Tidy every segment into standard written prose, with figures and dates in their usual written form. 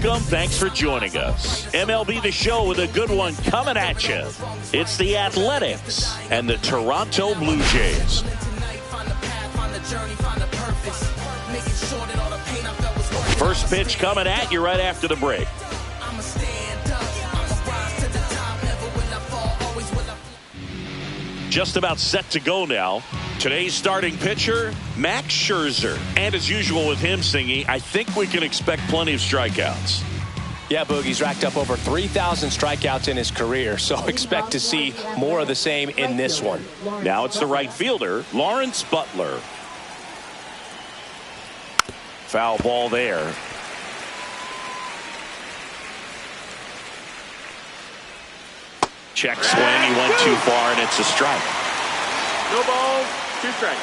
welcome. Thanks for joining us. MLB The Show with a good one coming at you. It's the Athletics and the Toronto Blue Jays. First pitch coming at you right after the break. Just about set to go now. Today's starting pitcher, Max Scherzer. And as usual with him, Singy, I think we can expect plenty of strikeouts. Yeah, Boogie's racked up over 3,000 strikeouts in his career, so expect to see more of the same in this one. Now it's the right fielder, Lawrence Butler. Foul ball there. Check swing, he went too far, and it's a strike. No balls, 2 strikes.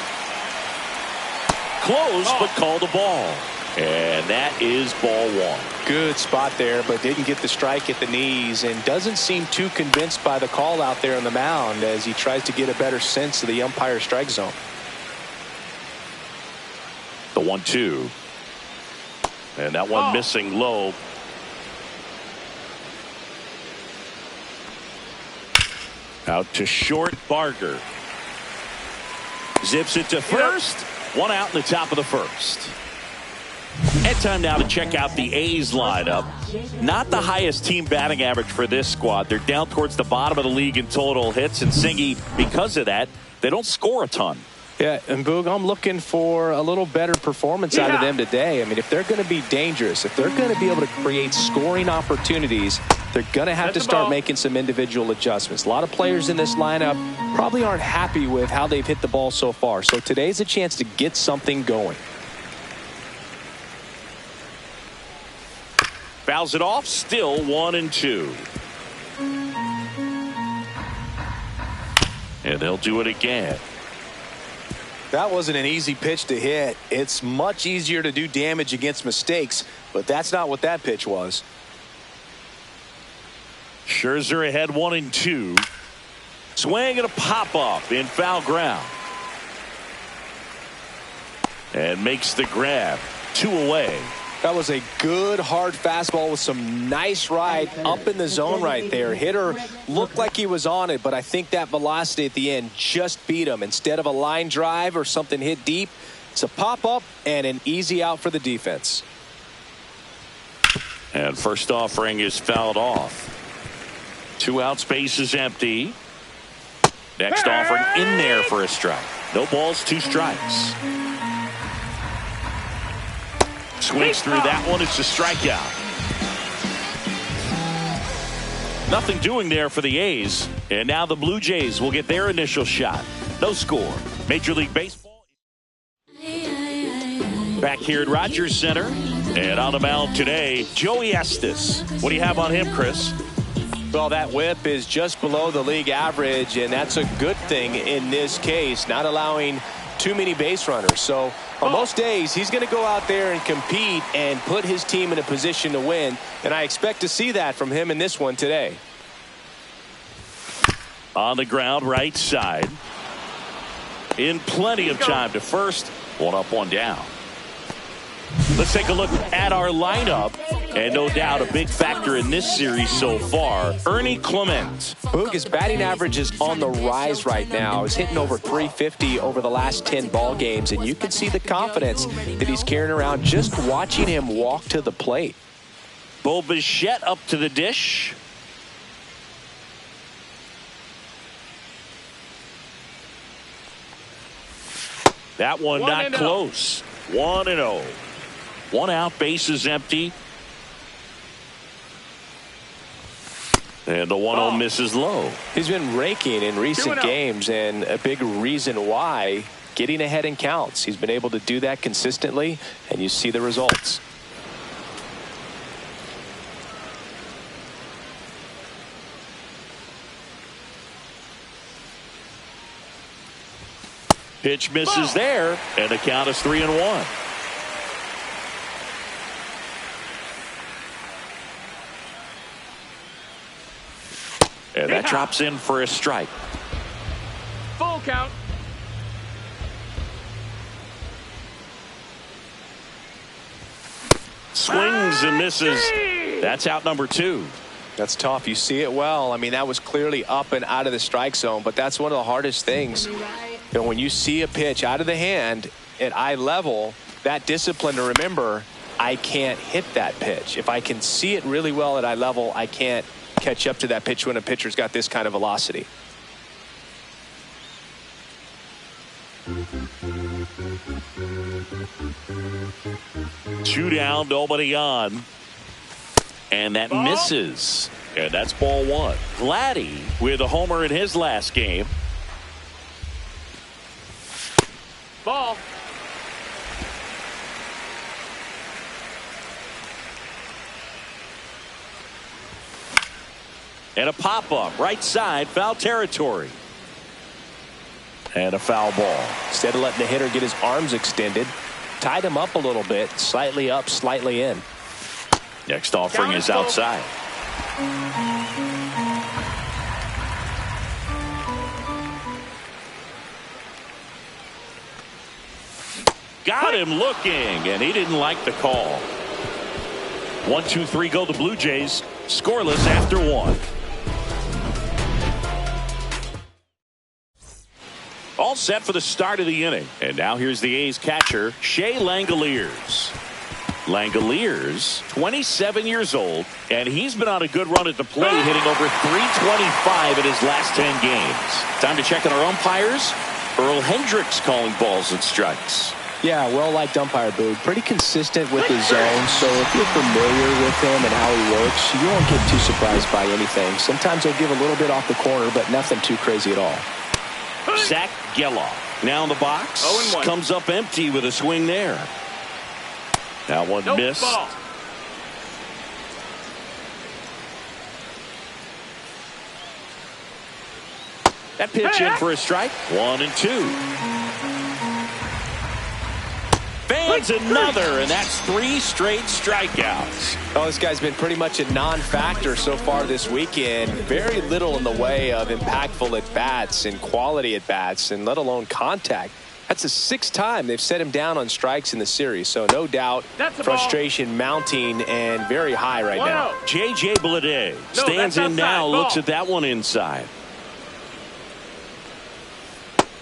Close, but called a ball. And that is ball 1. Good spot there, but didn't get the strike at the knees and doesn't seem too convinced by the call out there on the mound as he tries to get a better sense of the umpire strike zone. The 1-2. And that one missing low. Out to short, Barger. Zips it to first. One out in the top of the first. And time now to check out the A's lineup. Not the highest team batting average for this squad. They're down towards the bottom of the league in total hits. And Singy, because of that, they don't score a ton. Yeah, and Boog, I'm looking for a little better performance out of them today. I mean, if they're going to be dangerous, if they're going to be able to create scoring opportunities, they're going to have to start making some individual adjustments. A lot of players in this lineup probably aren't happy with how they've hit the ball so far. So today's a chance to get something going. Fouls it off, still 1-2. And they'll do it again. That wasn't an easy pitch to hit. It's much easier to do damage against mistakes, but that's not what that pitch was. Scherzer ahead 1-2. Swing and a pop-up in foul ground. And makes the grab. 2 away. That was a good hard fastball with some nice ride up in the zone right there. Hitter looked like he was on it, but I think that velocity at the end just beat him. Instead of a line drive or something hit deep, it's a pop-up and an easy out for the defense. And first offering is fouled off. 2 outs, base is empty. Next offering in there for a strike. No balls, 2 strikes. Swings through that one. It's a strikeout. Nothing doing there for the A's. And now the Blue Jays will get their initial shot. No score. Major League Baseball. Back here at Rogers Center. And on the mound today, Joey Estes. What do you have on him, Chris? Well, that whip is just below the league average, and that's a good thing in this case, not allowing too many base runners. So on most days, he's going to go out there and compete and put his team in a position to win, and I expect to see that from him in this one today. On the ground, right side. In plenty of time to first. 1 up, 1 down. Let's take a look at our lineup. And no doubt a big factor in this series so far, Ernie Clement. Boog, his batting average is on the rise right now. He's hitting over 350 over the last 10 ball games, and you can see the confidence that he's carrying around just watching him walk to the plate. Bo Bichette up to the dish. That one not close. 1-0. 1 out, base is empty. And the 1-0 misses low. He's been raking in recent games, and a big reason why, getting ahead in counts. He's been able to do that consistently, and you see the results. Pitch misses there, and the count is 3-1. And that drops in for a strike. Full count. swings and misses. That's out number 2. That's tough. You see it well. I mean, that was clearly up and out of the strike zone, but that's one of the hardest things. You know, when you see a pitch out of the hand at eye level, that discipline to remember, I can't hit that pitch. If I can see it really well at eye level, I can't catch up to that pitch when a pitcher's got this kind of velocity. Two down, nobody on. And that misses. And that's ball 1. Vladdy with a homer in his last game. Ball. And a pop-up, right side, foul territory. And a foul ball. Instead of letting the hitter get his arms extended, tied him up a little bit, slightly up, slightly in. Next offering is outside. Got him looking, and he didn't like the call. 1, 2, 3 go the Blue Jays. Scoreless after 1. All set for the start of the inning. And now here's the A's catcher, Shea Langoliers. Langoliers, 27 years old, and he's been on a good run at the plate, hitting over .325 in his last 10 games. Time to check on our umpires. Earl Hendricks calling balls and strikes. Yeah, well-liked umpire, Boog. Pretty consistent with his zone, so if you're familiar with him and how he works, you won't get too surprised by anything. Sometimes he'll give a little bit off the corner, but nothing too crazy at all. Zach Geloff now in the box. 0-1. Comes up empty with a swing there. That one missed. Ball. That pitch in for a strike. 1 and 2. Fans another, and that's 3 straight strikeouts. Oh, this guy's been pretty much a non-factor so far this weekend. Very little in the way of impactful at-bats and quality at-bats, and let alone contact. That's the 6th time they've set him down on strikes in the series, so no doubt frustration mounting and very high right now. J.J. Bleday stands in now, looks at that one inside.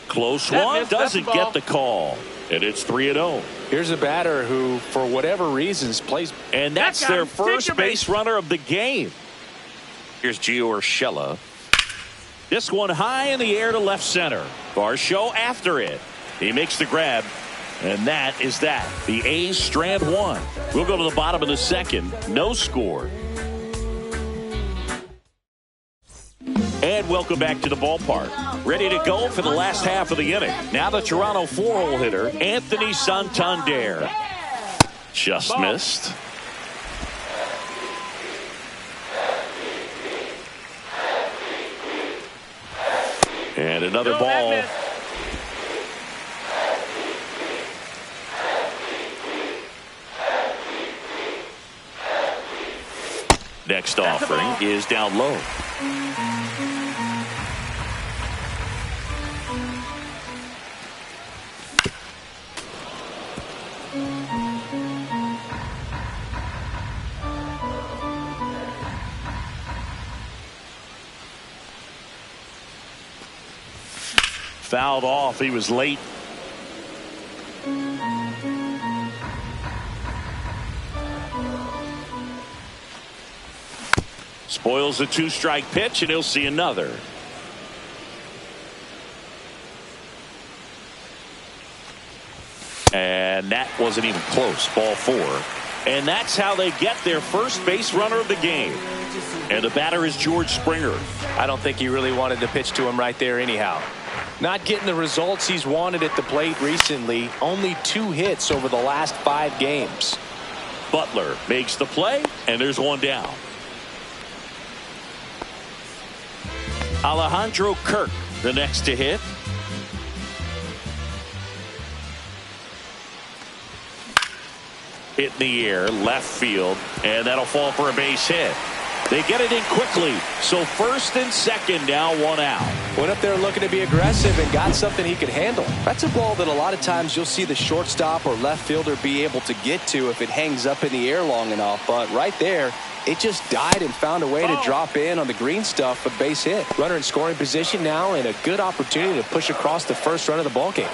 Close one, doesn't get the call. And it's 3-0. Here's a batter who, for whatever reasons, plays. And that's their first base runner of the game. Here's Gio Urshela. This one high in the air to left center. Varsho after it. He makes the grab. And that is that. The A's strand 1. We'll go to the bottom of the 2nd. No score. And welcome back to the ballpark. Ready to go for the last half of the inning. Now the Toronto 4-hole hitter, Anthony Santander. Just missed. And another ball. Next offering is down low. Fouled off. He was late. Spoils a 2-strike pitch, and he'll see another. And that wasn't even close. Ball 4. And that's how they get their first base runner of the game. And the batter is George Springer. I don't think he really wanted to pitch to him right there anyhow. Not getting the results he's wanted at the plate recently. Only 2 hits over the last 5 games. Butler makes the play, and there's one down. Alejandro Kirk, the next to hit. Hit in the air, left field, and that'll fall for a base hit. They get it in quickly. So first and second, now one out. Went up there looking to be aggressive and got something he could handle. That's a ball that a lot of times you'll see the shortstop or left fielder be able to get to if it hangs up in the air long enough. But right there, it just died and found a way to drop in on the green stuff for base hit. Runner in scoring position now and a good opportunity to push across the first run of the ball game.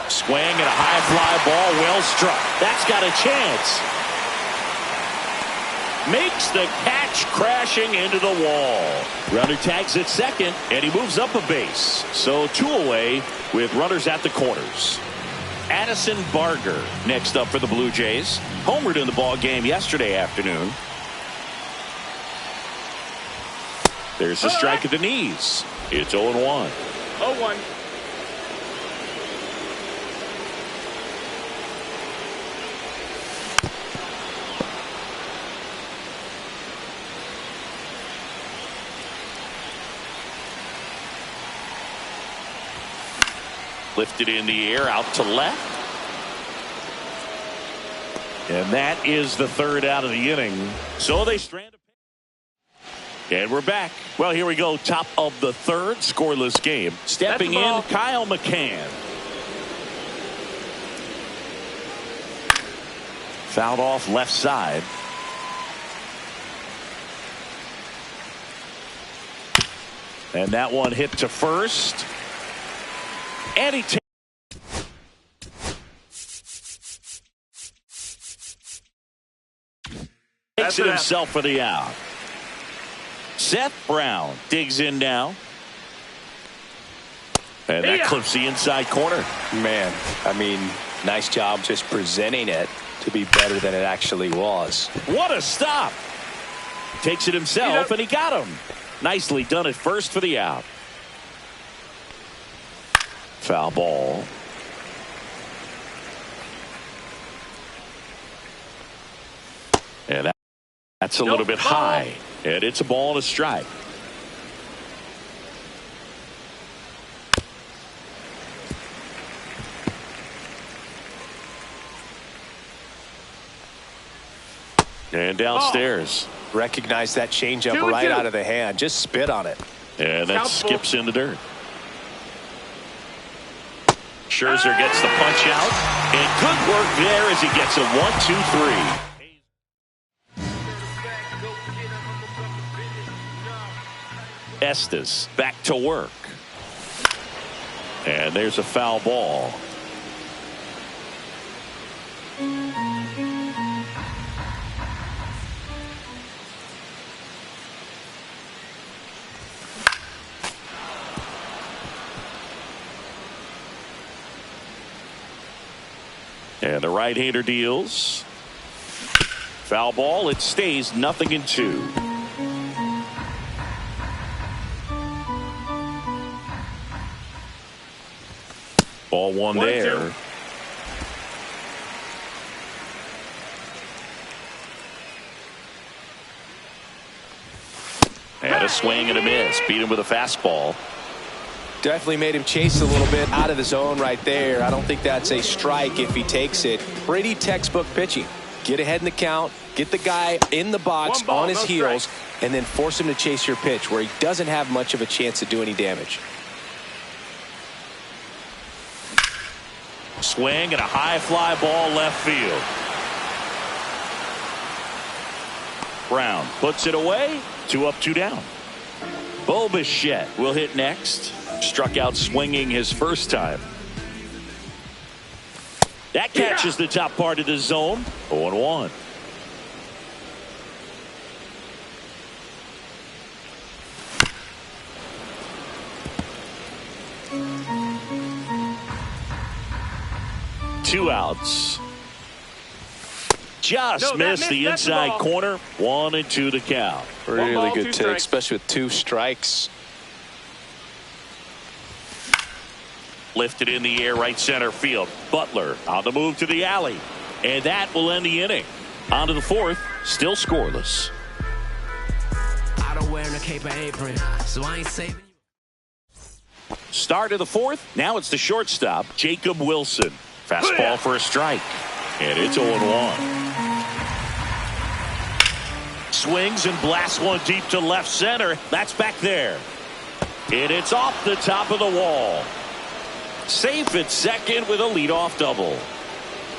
Swing and a high fly ball, well struck. That's got a chance. Makes the catch, crashing into the wall. Runner tags at second, and he moves up a base. So 2 away with runners at the corners. Addison Barger next up for the Blue Jays. Homered in the ball game yesterday afternoon. There's a strike at the knees. It's 0-1. 0-1. Lifted in the air, out to left. And that is the third out of the inning. So they strand a... And we're back. Well, here we go. Top of the third, scoreless game. Stepping in, Kyle McCann. Fouled off left side. And that one hit to first. And he takes it himself for the out. Seth Brown digs in now. And that clips the inside corner. Man, I mean, nice job just presenting it to be better than it actually was. What a stop. Takes it himself, and he got him. Nicely done at first for the out. Foul ball. And that's a little bit high. And it's a ball and a strike. And downstairs. Recognize that changeup right out of the hand. Just spit on it. And that skips in the dirt. Scherzer gets the punch out, and good work there as he gets a 1-2-3. Estes back to work, and there's a foul ball. And the right-hander deals. Foul ball. It stays 0-2. Ball one there. And a swing and a miss. Beat him with a fastball. Definitely made him chase a little bit out of the zone right there. I don't think that's a strike if he takes it. Pretty textbook pitching. Get ahead in the count, get the guy in the box on his heels, and then force him to chase your pitch where he doesn't have much of a chance to do any damage. Swing and a high fly ball left field. Brown puts it away. 2 up, 2 down. Bo Bichette will hit next. Struck out swinging his first time. That catches the top part of the zone. 0-1. Two outs. Just missed the inside corner. 1-2 to count. Really good take, especially with 2 strikes. Lifted in the air, right center field. Butler on the move to the alley. And that will end the inning. On to the fourth, still scoreless. I don't wear a cape or apron, so I ain't saving you. Start of the fourth. Now it's the shortstop, Jacob Wilson. Fastball for a strike. And it's 0-1. Swings and blasts one deep to left center. That's back there. And it's off the top of the wall. Safe at second with a leadoff double.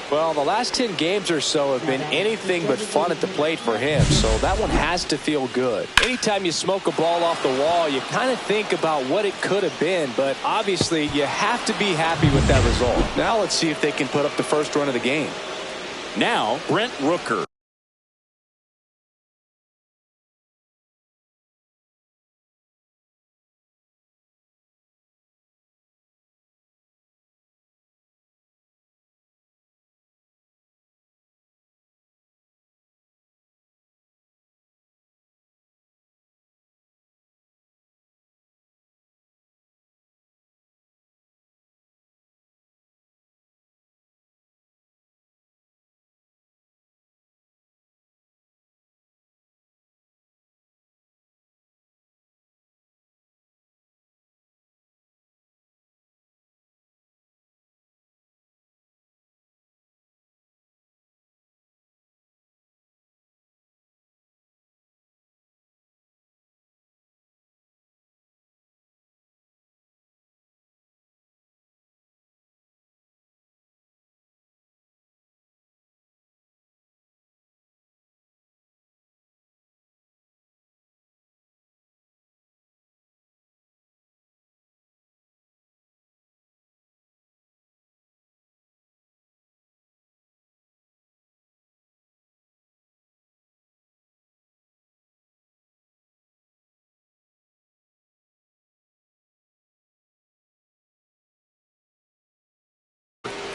Well, the last 10 games or so have been anything but fun at the plate for him, so that one has to feel good. Anytime you smoke a ball off the wall, you kind of think about what it could have been, but obviously you have to be happy with that result. Now let's see if they can put up the first run of the game. Now, Brent Rooker.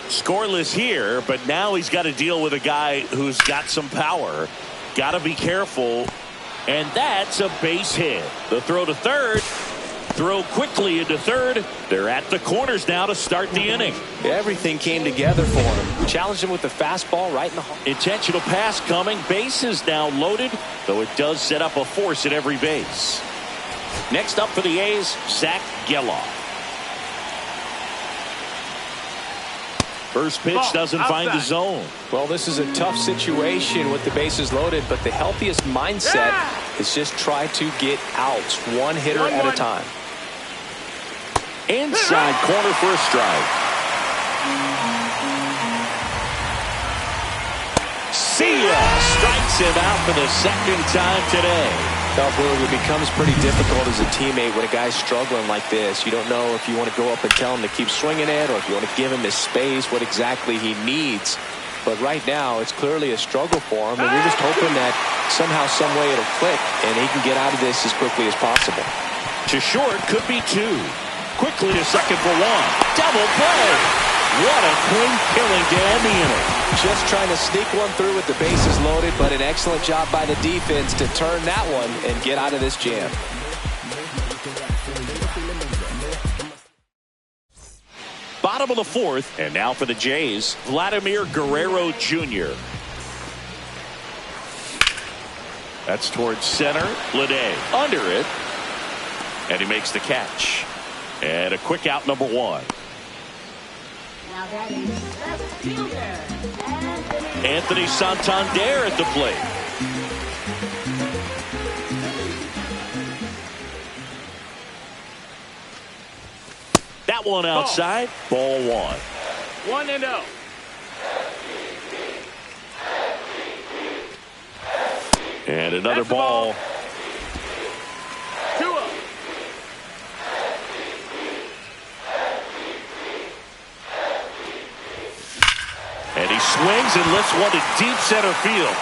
Scoreless here, but now he's got to deal with a guy who's got some power. Got to be careful. And that's a base hit. The throw to third. Throw quickly into third. They're at the corners now to start the inning. Everything came together for him. Challenged him with the fastball right in the heart. Intentional pass coming. Bases now loaded, though it does set up a force at every base. Next up for the A's, Zach Geloff. First pitch doesn't find the zone. Well, this is a tough situation with the bases loaded, but the healthiest mindset is just try to get outs, one hitter at a time. Inside corner for a strike. See ya! Strikes him out for the second time today. Now, Boog, it becomes pretty difficult as a teammate when a guy's struggling like this. You don't know if you want to go up and tell him to keep swinging it or if you want to give him his space, what exactly he needs. But right now, it's clearly a struggle for him, and you're just hoping that somehow, some way it'll click, and he can get out of this as quickly as possible. To short, could be two. Quickly to second for one. Double play. What a clean killing to end the inning. Just trying to sneak one through with the bases loaded, but an excellent job by the defense to turn that one and get out of this jam. Bottom of the fourth, and now for the Jays, Vladimir Guerrero Jr. That's towards center. Lede under it, and he makes the catch. And a quick out, number one. Now that is left fielder, Anthony Santander at the plate. That one outside. Ball one. 1-0. And another ball. 2-0. And he swings and lifts one to deep center field.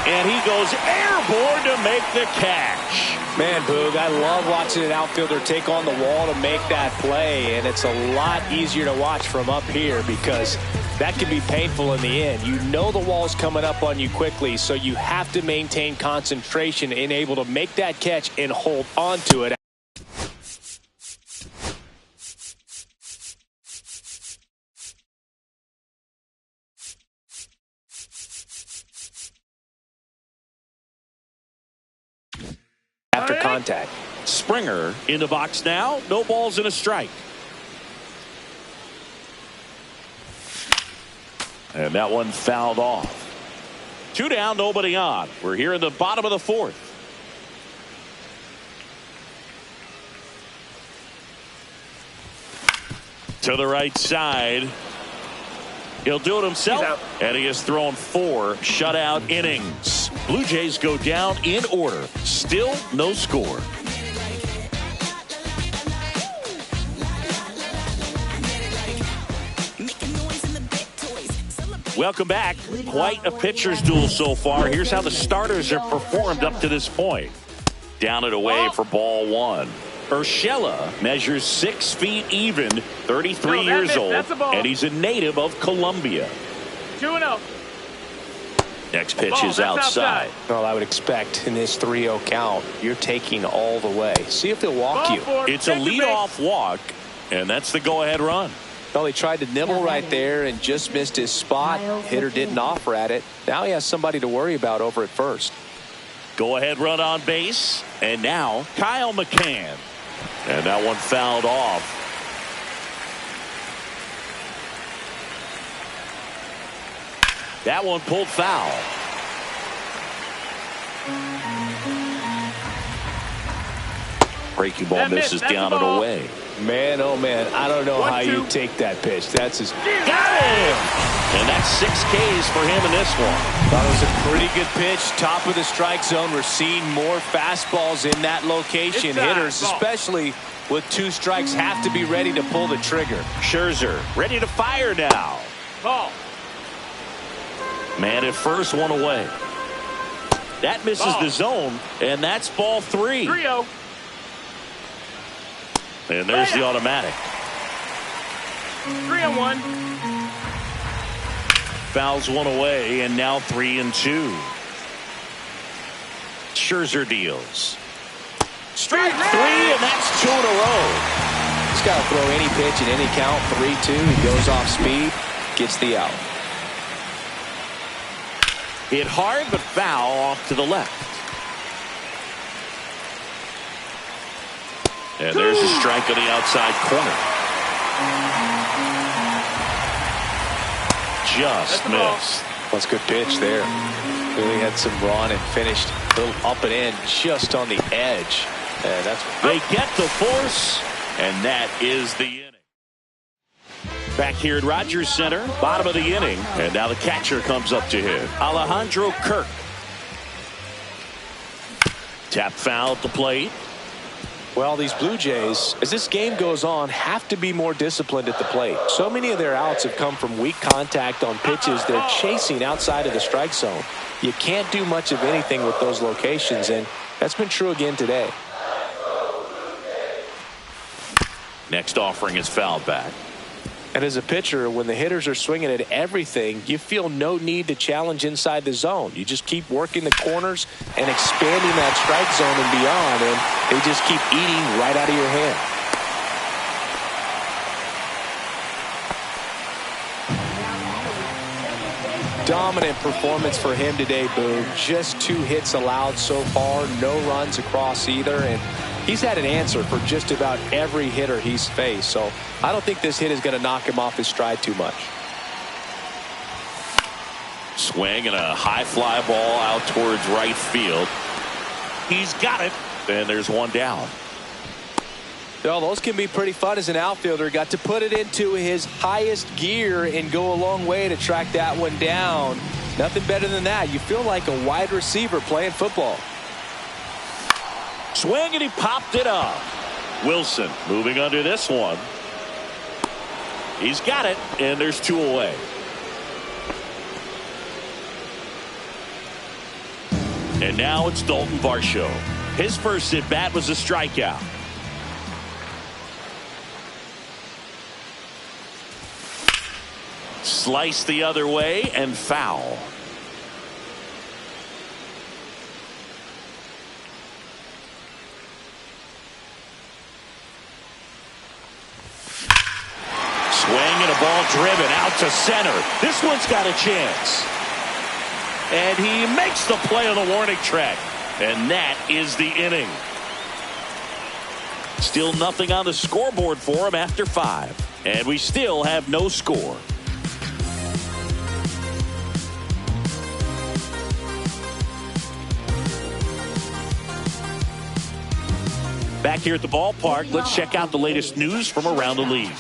And he goes airborne to make the catch. Man, Boog, I love watching an outfielder take on the wall to make that play, and it's a lot easier to watch from up here because that can be painful in the end. You know the wall's coming up on you quickly, so you have to maintain concentration and able to make that catch and hold on to it. After contact. Springer in the box now. No balls and a strike. And that one fouled off. 2 down, nobody on. We're here in the bottom of the 4th. To the right side. He'll do it himself. And he has thrown 4 shutout innings. Blue Jays go down in order. Still no score. Welcome back. Quite a pitcher's duel so far. Here's how the starters have performed up to this point. Down and away for ball 1. Urshela measures 6 feet even, 33 years old, and he's a native of Colombia. 2-0. Next pitch is outside. Well, I would expect in this 3-0 count, you're taking all the way. See if they'll walk you. It's a leadoff walk, and that's the go-ahead run. Well, he tried to nibble right there and just missed his spot. Hitter didn't offer at it. Now he has somebody to worry about over at first. Go-ahead run on base, and now Kyle McCann. And that one fouled off. That one pulled foul. Breaking ball misses down and away. Man, oh man, I don't know how you take that pitch. That's his. Got him! And that's 6 Ks for him in this one. That was a pretty good pitch. Top of the strike zone. We're seeing more fastballs in that location. Hitters, especially with 2 strikes, have to be ready to pull the trigger. Scherzer ready to fire now. Ball. Man at first, 1 away. That misses the zone, and that's ball 3. 3-0. And there's the automatic. 3-1. Fouls 1 away, and now 3-2. Scherzer deals. Strike 3, and that's 2 in a row. He's got to throw any pitch in any count. 3-2. He goes off speed, gets the out. Hit hard, but foul off to the left. And there's a strike on the outside corner. Just missed. That's a good pitch there. Really had some run and finished a little up and in just on the edge. And that's they get the force, and that is the inning. Back here at Rogers Center, bottom of the inning, and now the catcher comes up to hit. Alejandro Kirk. Tap foul at the plate. Well, these Blue Jays, as this game goes on, have to be more disciplined at the plate. So many of their outs have come from weak contact on pitches they're chasing outside of the strike zone. You can't do much of anything with those locations, and that's been true again today. Next offering is fouled back. And as a pitcher, when the hitters are swinging at everything, you feel no need to challenge inside the zone. You just keep working the corners and expanding that strike zone and beyond, and they just keep eating right out of your hand. Dominant performance for him today, Boone. Just 2 hits allowed so far, no runs across either, and he's had an answer for just about every hitter he's faced, so I don't think this hit is going to knock him off his stride too much. Swing and a high fly ball out towards right field. He's got it, and there's 1 down. Well, those can be pretty fun as an outfielder. Got to put it into his highest gear and go a long way to track that one down. Nothing better than that. You feel like a wide receiver playing football. Swing, and he popped it up. Wilson moving under this one. He's got it, and there's 2 away. And now it's Dalton Varsho. His first at bat was a strikeout. Slice the other way and foul. Swing and a ball driven out to center. This one's got a chance. And he makes the play on the warning track. And that is the inning. Still nothing on the scoreboard for him after 5. And we still have no score. Back here at the ballpark, let's check out the latest news from around the league.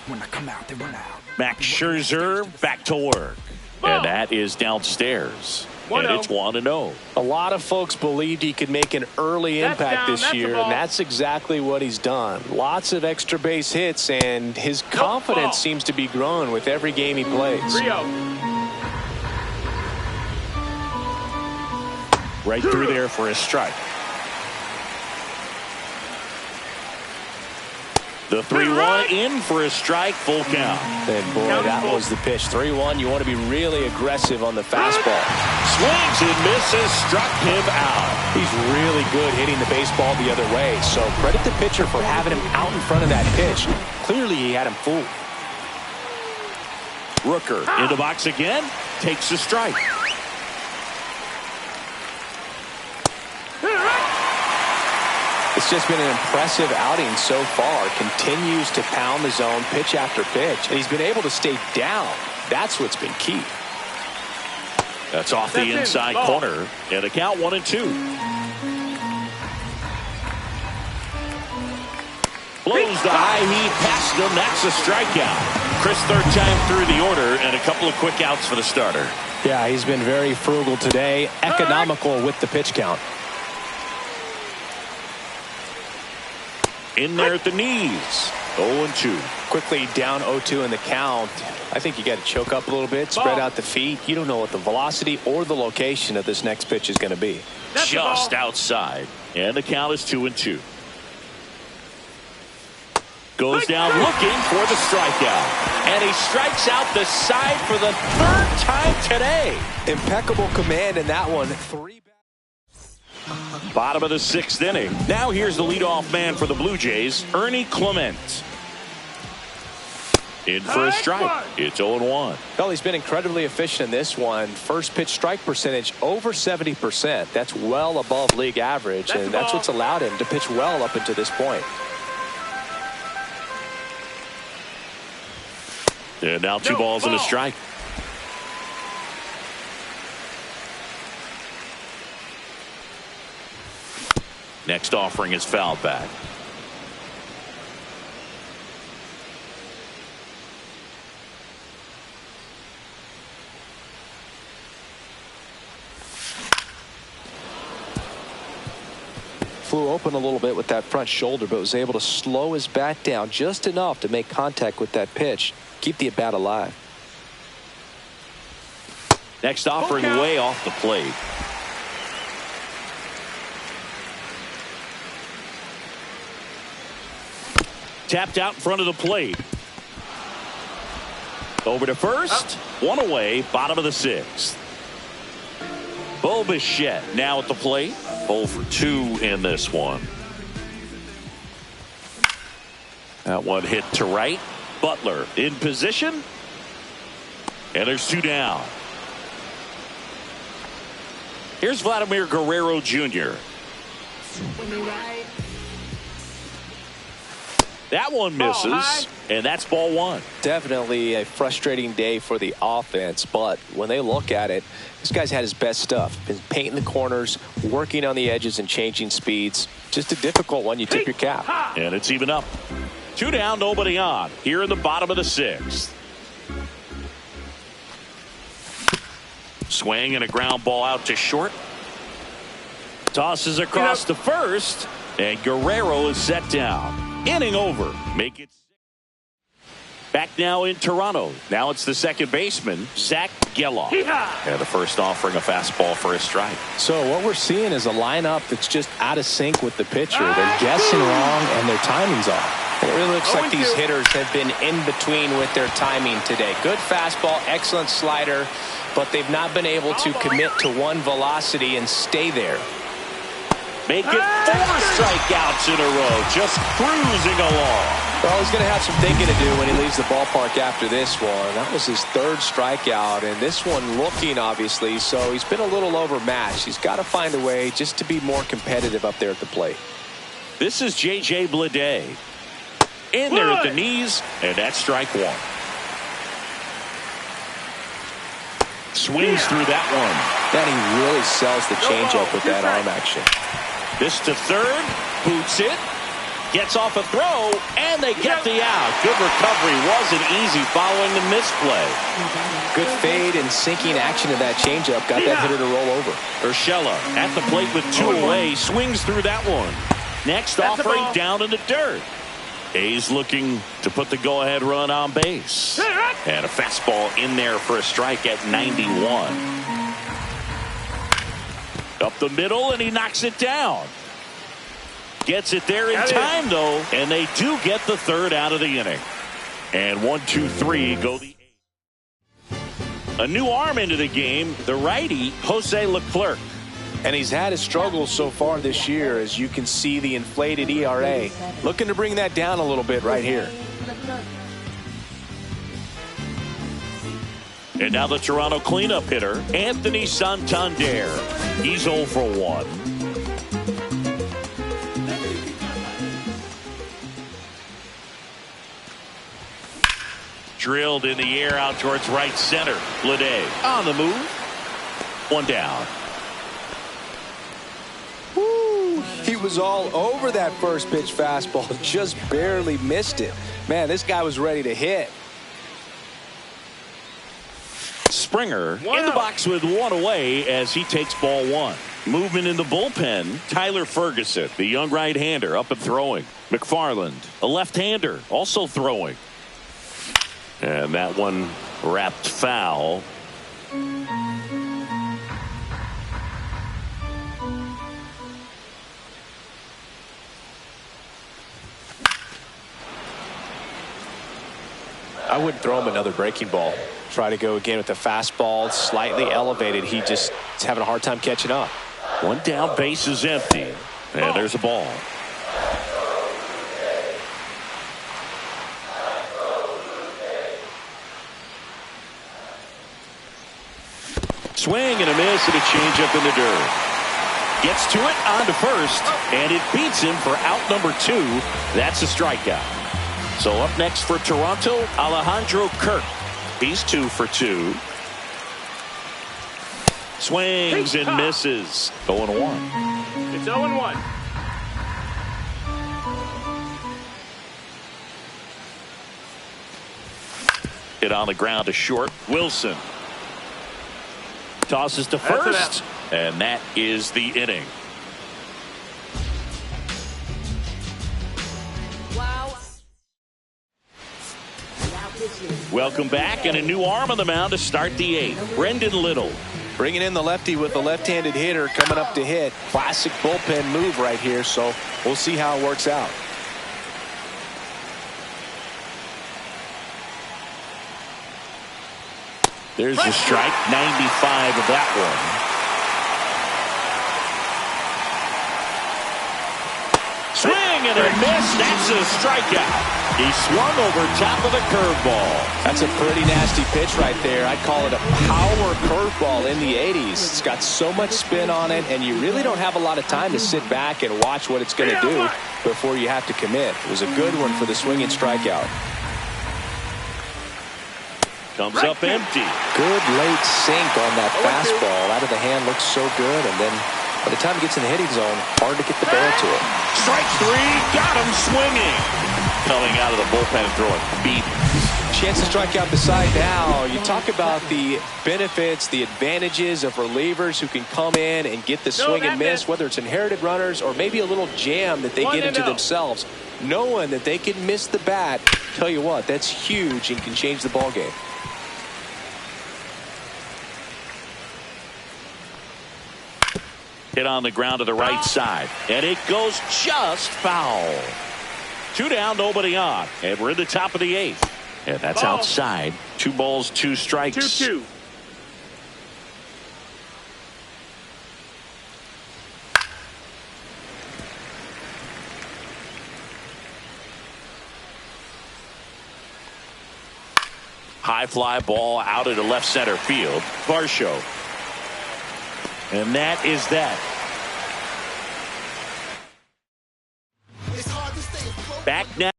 When I come out, they run out. Max Scherzer back to work. And that is downstairs. And it's 1-0. A lot of folks believed he could make an early impact this year, and that's exactly what he's done. Lots of extra base hits, and his confidence seems to be growing with every game he plays. 3-0. Right through there for a strike. The 3-1 in for a strike, full count. And boy, that was the pitch. 3-1. You want to be really aggressive on the fastball. Swings and misses, struck him out. He's really good hitting the baseball the other way. So credit the pitcher for having him out in front of that pitch. Clearly, he had him fooled. Rooker in the box again, takes a strike. It's just been an impressive outing so far. Continues to pound the zone pitch after pitch. And he's been able to stay down. That's what's been key. That's off the inside corner. And a count 1-2. Blows the high heat past him. That's a strikeout. Chris, third time through the order and a couple of quick outs for the starter. Yeah, he's been very frugal today. Economical with the pitch count. In there at the knees. 0-2. Quickly down 0-2 in the count. I think you got to choke up a little bit, spread out the feet. You don't know what the velocity or the location of this next pitch is going to be. Just outside. And the count is 2-2. Goes down looking for the strikeout. And he strikes out the side for the third time today. Impeccable command in that one. Bottom of the sixth inning. Now here's the leadoff man for the Blue Jays, Ernie Clement. In for a strike. It's 0-1. Well, he's been incredibly efficient in this one. First pitch strike percentage over 70%. That's well above league average, and that's what's allowed him to pitch well up until this point. And now 2 balls and a strike. Next offering is fouled back. Flew open a little bit with that front shoulder, but was able to slow his bat down just enough to make contact with that pitch. Keep the at-bat alive. Next offering way off the plate. Tapped out in front of the plate. Over to first. One away. Bottom of the sixth. Bo Bichette now at the plate. 0 for 2 in this one. That one hit to right. Butler in position. And there's 2 down. Here's Vladimir Guerrero Jr. That one misses, and that's ball 1. Definitely a frustrating day for the offense, but when they look at it, this guy's had his best stuff. Been painting the corners, working on the edges and changing speeds. Just a difficult one. You tip your cap. And it's even up. 2 down, nobody on. Here in the bottom of the sixth. Swing and a ground ball out to short. Tosses across to first, and Guerrero is set down. Inning over. Make it. Back now in Toronto. Now it's the second baseman, Zach Geloff. And the first offering a fastball for a strike. So what we're seeing is a lineup that's just out of sync with the pitcher. They're guessing wrong and their timing's off. And it really looks like these hitters have been in between with their timing today. Good fastball, excellent slider, but they've not been able to commit to one velocity and stay there. Make it 4 strikeouts in a row, just cruising along. Well, he's going to have some thinking to do when he leaves the ballpark after this one. That was his 3rd strikeout, and this one looking, obviously, so he's been a little overmatched. He's got to find a way just to be more competitive up there at the plate. This is J.J. Bleday. In there at the knees, and that's strike 1. Swings through that one. Then he really sells the changeup with that arm action. This to third, boots it, gets off a throw, and they get the out. Good recovery, wasn't easy following the misplay. Good fade and sinking action of that changeup got that hitter to roll over. Urshela at the plate with 2 away, swings through that one. Next offering down in the dirt. A's looking to put the go-ahead run on base. And a fastball in there for a strike at 91. Up the middle, and he knocks it down. Gets it there in time, though, and they do get the 3rd out of the inning. And 1, 2, 3 go the A's. A new arm into the game, the righty, Jose Leclerc. And he's had his struggles so far this year, as you can see the inflated ERA. Looking to bring that down a little bit right here. And now the Toronto cleanup hitter, Anthony Santander. He's 0 for 1. Drilled in the air out towards right center. Bleday on the move. 1 down. Woo, he was all over that first pitch fastball. Just barely missed it. Man, this guy was ready to hit. Springer in the box with 1 away as he takes ball 1. Movement in the bullpen. Tyler Ferguson, the young right-hander, up and throwing. McFarland, a left-hander, also throwing. And that one wrapped foul. I wouldn't throw him another breaking ball. Try to go again with the fastball, slightly elevated. He just is having a hard time catching up. 1 down, base is empty. And there's a ball. Swing and a miss and a changeup in the dirt. Gets to it on to first, and it beats him for out number 2. That's a strikeout. So up next for Toronto, Alejandro Kirk. He's 2 for 2. Swings and misses. 0-1. It's 0-1. Hit on the ground to short. Wilson tosses to first, and that is the inning. Welcome back, and a new arm on the mound to start the 8th. Brendan Little. Bringing in the lefty with the left-handed hitter coming up to hit. Classic bullpen move right here, so we'll see how it works out. There's the strike, 95 of that one. Swing and a miss. That's a strikeout. He swung over top of the curveball. That's a pretty nasty pitch right there. I'd call it a power curveball in the 80s. It's got so much spin on it, and you really don't have a lot of time to sit back and watch what it's going to do before you have to commit. It was a good one for the swinging strikeout. Comes up empty. Good late sink on that fastball. Out of the hand, looks so good, and then by the time he gets in the hitting zone, hard to get the barrel to it. Strike 3, got him swinging. Coming out of the bullpen and throwing beat. chance to strike out the side now. You talk about the benefits, the advantages of relievers who can come in and get the swing and miss, whether it's inherited runners or maybe a little jam that they get into themselves. Knowing that they can miss the bat, tell you what, that's huge and can change the ball game. Hit on the ground to the right side, and it goes just foul. 2 down, nobody on, and we're in the top of the 8th. And that's outside. 2 balls, 2 strikes. 2-2. High fly ball out into left center field. Varsho. And that is that. Back now.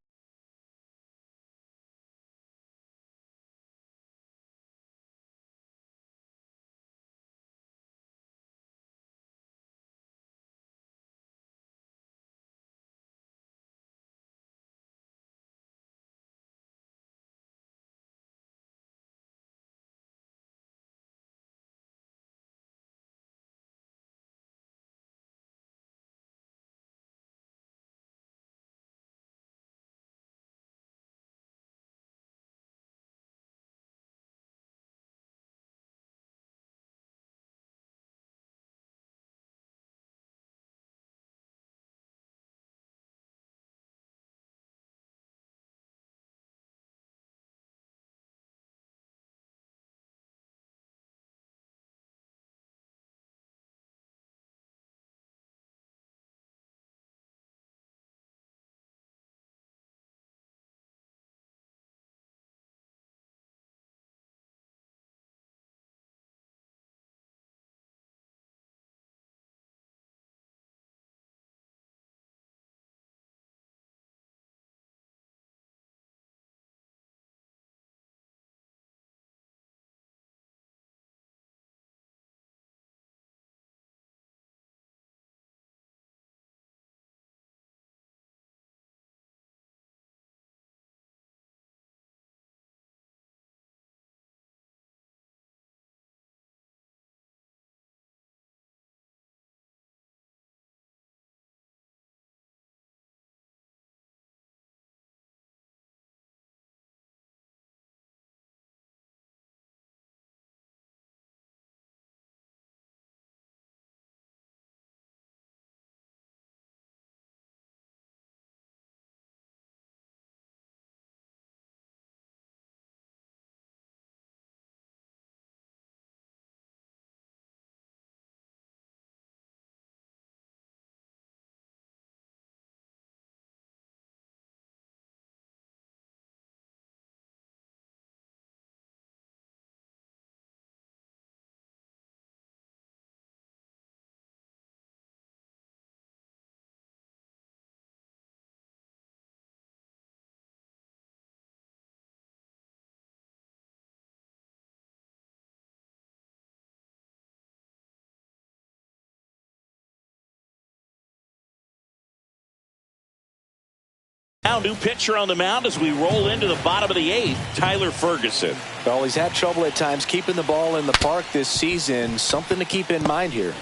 Now new pitcher on the mound as we roll into the bottom of the 8th, Tyler Ferguson. Well, he's had trouble at times keeping the ball in the park this season. Something to keep in mind here.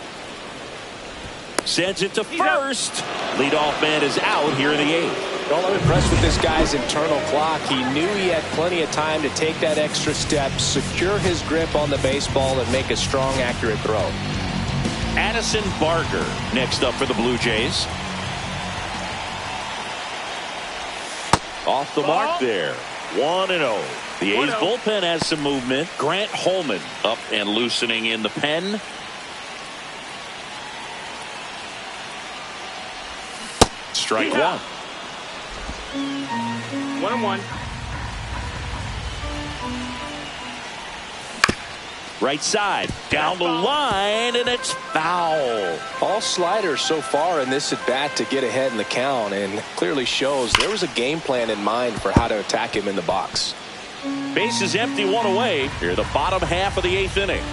Sends it to first. Leadoff man is out here in the 8th. Well, I'm impressed with this guy's internal clock. He knew he had plenty of time to take that extra step, secure his grip on the baseball, and make a strong, accurate throw. Addison Barger next up for the Blue Jays. Off the mark there. 1-0. The A's bullpen has some movement. Grant Holman up and loosening in the pen. Strike 1. 1-1. Right side, down the line, and it's foul. All sliders so far in this at bat to get ahead in the count, and clearly shows there was a game plan in mind for how to attack him in the box. Base is empty, 1 away. Here, the bottom half of the 8th inning.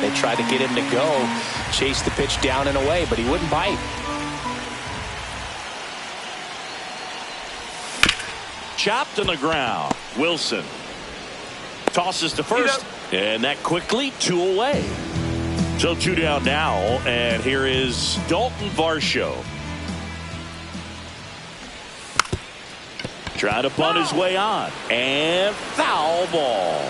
They tried to get him to go, chase the pitch down and away, but he wouldn't bite. Chopped on the ground. Wilson tosses to first, and that quickly 2 away. So 2 down now, and here is Dalton Varsho. Trying to bunt his way on, and foul ball.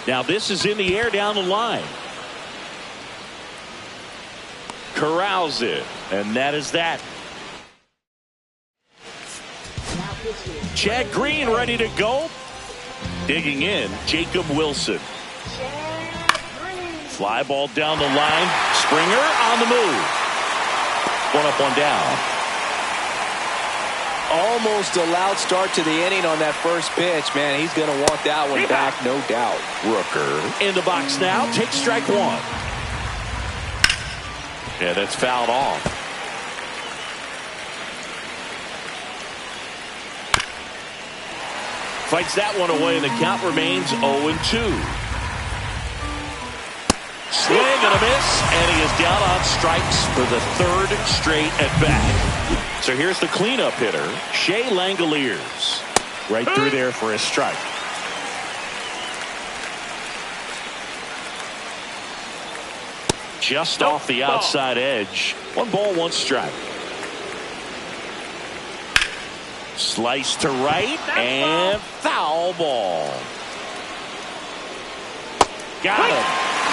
Now this is in the air down the line. Corrals it, and that is that. Chad Green ready to go. Digging in, Jacob Wilson. Fly ball down the line. Springer on the move. 1 up, 1 down. Almost a loud start to the inning on that first pitch. Man, he's going to want that one back, no doubt. Rooker in the box now. Takes strike 1. Yeah, that's fouled off. Fights that one away, and the count remains 0-2. Swing and a miss, and he is down on strikes for the 3rd straight at bat. So here's the cleanup hitter, Shea Langoliers. Right through there for a strike. Just off the outside edge. 1 ball, 1 strike. Slice to right, and foul ball. Got him.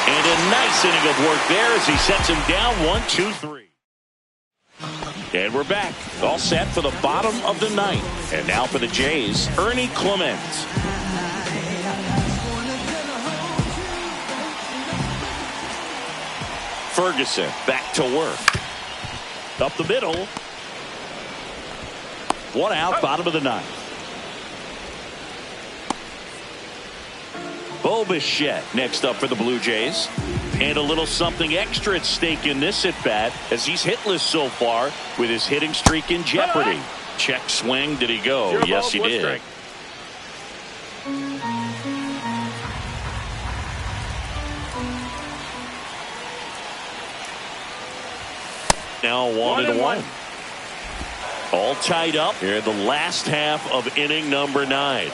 And a nice inning of work there as he sets him down 1-2-3. And we're back. All set for the bottom of the 9th. And now for the Jays, Ernie Clement. Ferguson back to work. Up the middle. 1 out, bottom of the 9th. Bo Bichette next up for the Blue Jays. And a little something extra at stake in this at-bat as he's hitless so far with his hitting streak in jeopardy. Check swing. Did he go? Yes, he did. Now 1-1. All tied up here in the last half of inning number 9.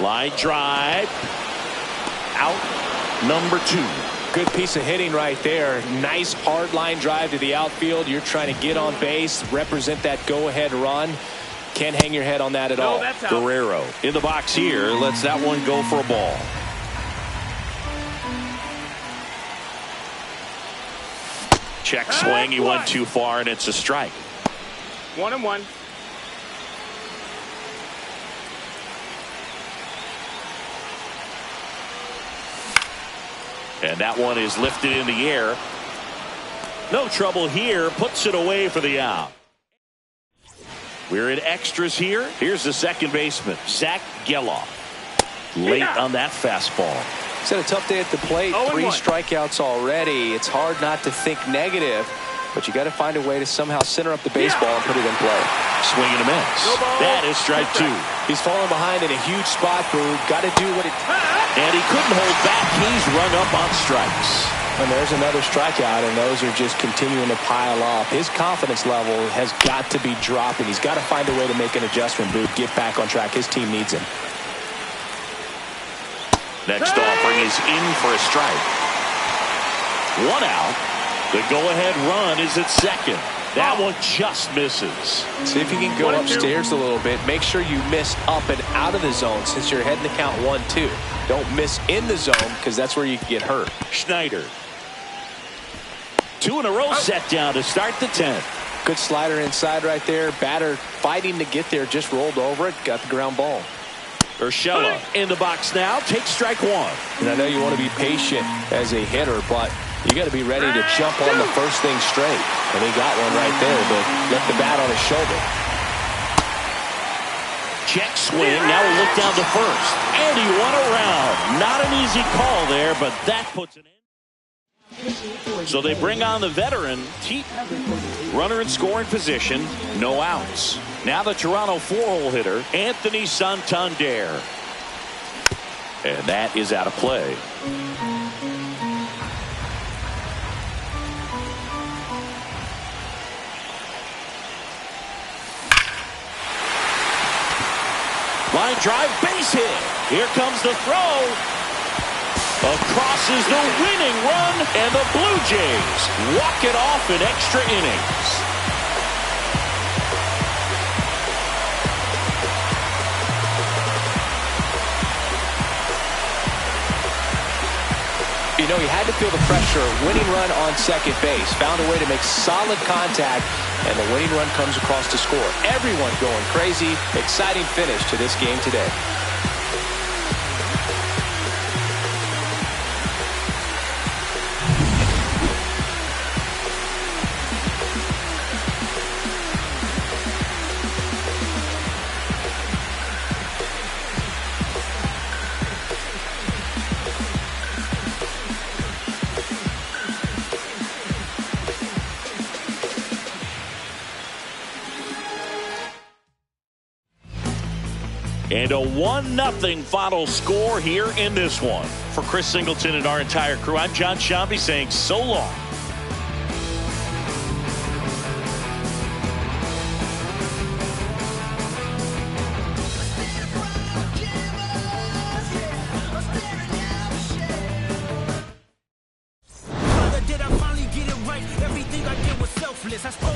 Line drive. Out number 2. Good piece of hitting right there. Nice hard line drive to the outfield. You're trying to get on base, represent that go-ahead run. Can't hang your head on that at all. Guerrero in the box here. Lets that one go for a ball. Check swing. He went too far, and it's a strike. 1-1. And that one is lifted in the air. No trouble here. Puts it away for the out. We're in extras here. Here's the second baseman, Zach Geloff. Late on that fastball. He's had a tough day at the plate. 3 strikeouts already. It's hard not to think negative, but you got to find a way to somehow center up the baseball and put it in play. Swing and a miss. That is strike 2. He's falling behind in a huge spot, Boo. Got to do what it. And he couldn't hold back. He's run up on strikes. And there's another strikeout, and those are just continuing to pile up. His confidence level has got to be dropping. He's got to find a way to make an adjustment, Boo. Get back on track. His team needs him. Next offering is in for a strike. 1 out. The go-ahead run is at second. That one just misses. See if you can go upstairs a little bit. Make sure you miss up and out of the zone since you're heading to count 1-2. Don't miss in the zone because that's where you can get hurt. Schneider. 2 in a row set down to start the 10th. Good slider inside right there. Batter fighting to get there. Just rolled over it. Got the ground ball. Urshela in the box now. Takes strike 1. And I know you want to be patient as a hitter, but you got to be ready to jump on the first thing straight. And he got one right there, but left the bat on his shoulder. Check swing. Now we'll look down to first. And he won around. Not an easy call there, but that puts an end. So they bring on the veteran. Runner in scoring position. No outs. Now the Toronto 4-hole hitter, Anthony Santander. And that is out of play. Line drive, base hit. Here comes the throw. Across is the winning run, and the Blue Jays walk it off in extra innings. You know, he had to feel the pressure. Winning run on second base. Found a way to make solid contact, and the winning run comes across to score. Everyone going crazy. Exciting finish to this game today. And a 1-0 final score here in this one. For Chris Singleton and our entire crew, I'm John Shambi saying so long. Did I finally get it right? Everything I did was selfless. I spoke